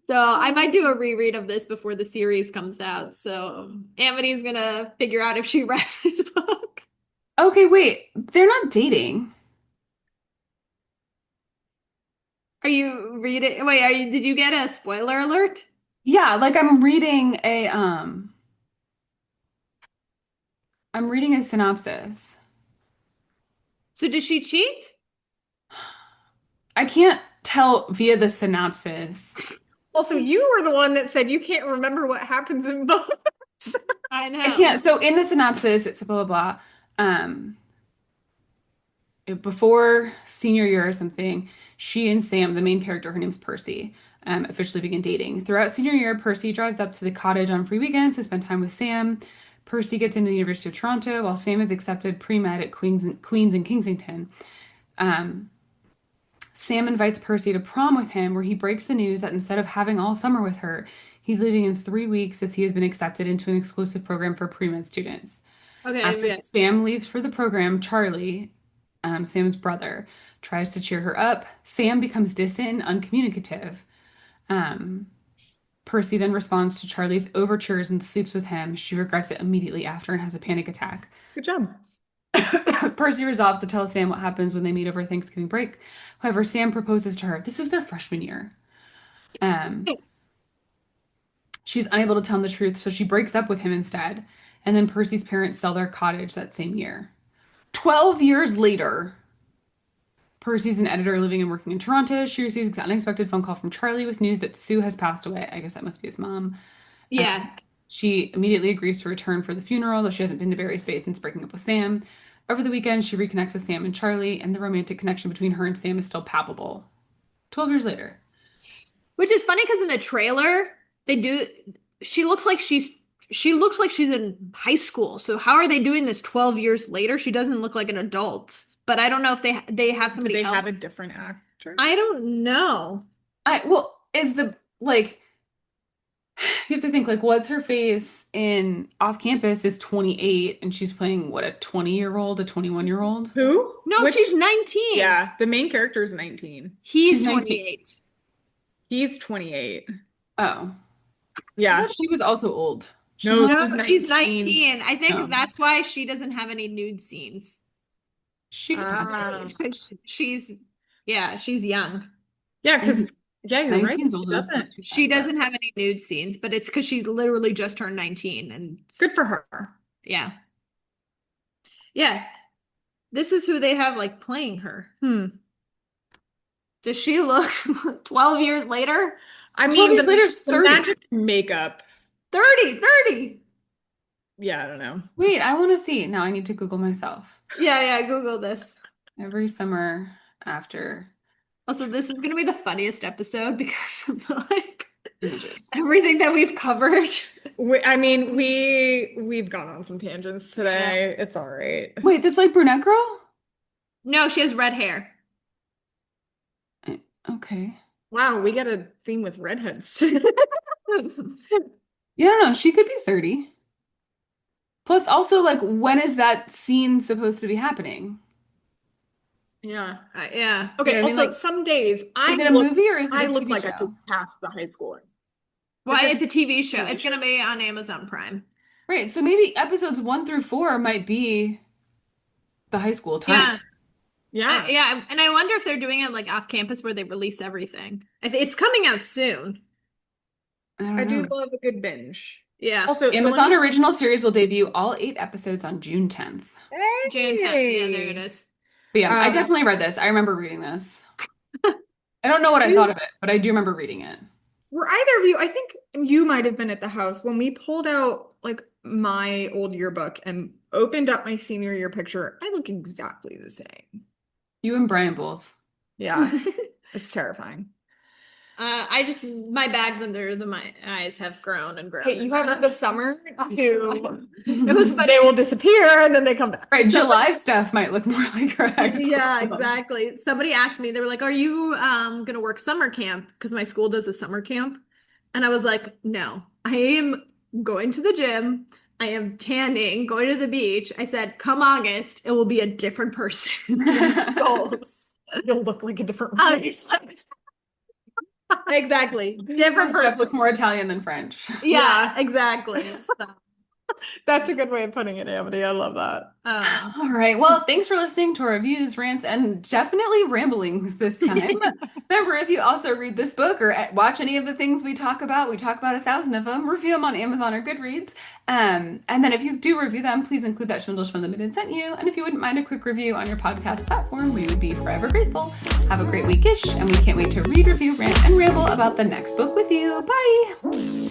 So I might do a reread of this before the series comes out. So Amity's gonna figure out if she read this book. Okay, wait. They're not dating. Are you reading? Wait, did you get a spoiler alert? Yeah, like I'm reading a synopsis. So does she cheat? I can't tell via the synopsis. Also, you were the one that said you can't remember what happens in both. I I know. can't. So in the synopsis, it's blah blah blah. Before senior year or something, she and Sam, the main character, her name's Percy, officially begin dating. Throughout senior year, Percy drives up to the cottage on free weekends to spend time with Sam. Percy gets into the University of Toronto while Sam is accepted pre-med at Queens and Kensington. Um, Sam invites Percy to prom with him, where he breaks the news that instead of having all summer with her, he's leaving in 3 weeks as he has been accepted into an exclusive program for pre-med students. Okay, After yeah. Sam leaves for the program, Charlie, Sam's brother, tries to cheer her up. Sam becomes distant and uncommunicative. Um, Percy then responds to Charlie's overtures and sleeps with him. She regrets it immediately after and has a panic attack. Good job. Percy resolves to tell Sam what happens when they meet over Thanksgiving break. However, Sam proposes to her. This is their freshman year. Um, she's unable to tell him the truth, so she breaks up with him instead. And then Percy's parents sell their cottage that same year. 12 years later, Percy's an editor living and working in Toronto. She receives an unexpected phone call from Charlie with news that Sue has passed away. I guess that must be his mom. Um, Yeah. she immediately agrees to return for the funeral, though she hasn't been to Barry's Bay since breaking up with Sam. Over the weekend, she reconnects with Sam and Charlie, and the romantic connection between her and Sam is still palpable. 12 years later. Which is funny because in the trailer, they do she looks like she's in high school. So how are they doing this 12 years later? She doesn't look like an adult. But I don't know if they have Do somebody they else. have a different actor? I don't know. Is the like you have to think like what's her face in Off Campus is 28 and she's playing what a 20-year-old, a 21-year-old? Who? No, Which? she's 19. Yeah, the main character is 19. He's She's 19. 28. He's 28. Oh. I Yeah. thought she was also old. She's No, not, No, she's she's 19. 19. I think no. that's why she doesn't have any nude scenes. She could pass. She's yeah, she's young. Yeah, because yeah, you're right. 19's She old enough doesn't. to pass She that. doesn't have any nude scenes, but it's because she's literally just turned 19 and Good for her. yeah. Yeah. This is who they have like playing her. Does she look 12 years later? I 12 mean, years later is the 30. magic makeup. 30. Yeah, I don't know. Wait, I want to see. Now I need to Google myself. Yeah, Google this. Every summer after Also, this is gonna be the funniest episode because of like images. everything that we've covered. I mean, we've gone on some tangents today. It's all right. Wait, this like brunette girl? No, she has red hair. Okay. Wow, we got a theme with redheads. Yeah, no, she could be 30. Plus, also, like, when is that scene supposed to be happening? Yeah. Yeah. Okay, You know what I mean? also Like, some days is it a movie or is it I a look TV like I show? could pass the high schooler. Well, it's a TV show. It's gonna be on Amazon Prime. Right. So maybe episodes 1 through 4 might be the high school time. Yeah. Yeah, and I wonder if they're doing it like off campus where they release everything. It's coming out soon. I I don't do know. love a good binge. Yeah. Also, Amazon original series will debut all 8 episodes on June 10th. June 10th. Yeah, there it is. But yeah, I Um, definitely read this. I remember reading this. I don't know what I thought of it, but I do remember reading it. Were either of you, I think you might have been at the house when we pulled out like my old yearbook and opened up my senior year picture. I look exactly the same. You and Brian both. Yeah, it's terrifying. My bags under my eyes have grown and grown. Hey, you have the summer to. It was funny. They will disappear and then they come back. Right, July stuff might look more like her high school. Yeah, exactly. Somebody asked me, they were like, "Are you gonna work summer camp?" Because my school does a summer camp. And I was like, no, I am going to the gym. I am tanning, going to the beach. I said, come August, it will be a different person. Goals. You'll look like a different race. Exactly. Different Stuff person. looks more Italian than French. Yeah, exactly. So, That's a good way of putting it, Amity. I love that. All right. Well, thanks for listening to our reviews, rants, and definitely ramblings this time. Remember, if you also read this book or watch any of the things we talk about 1,000 of them, review them on Amazon or Goodreads. And then if you do review them, please include that Schwindel Limited sent you. And if you wouldn't mind a quick review on your podcast platform, we would be forever grateful. Have a great weekish, and we can't wait to read, review, rant, and ramble about the next book with you. Bye!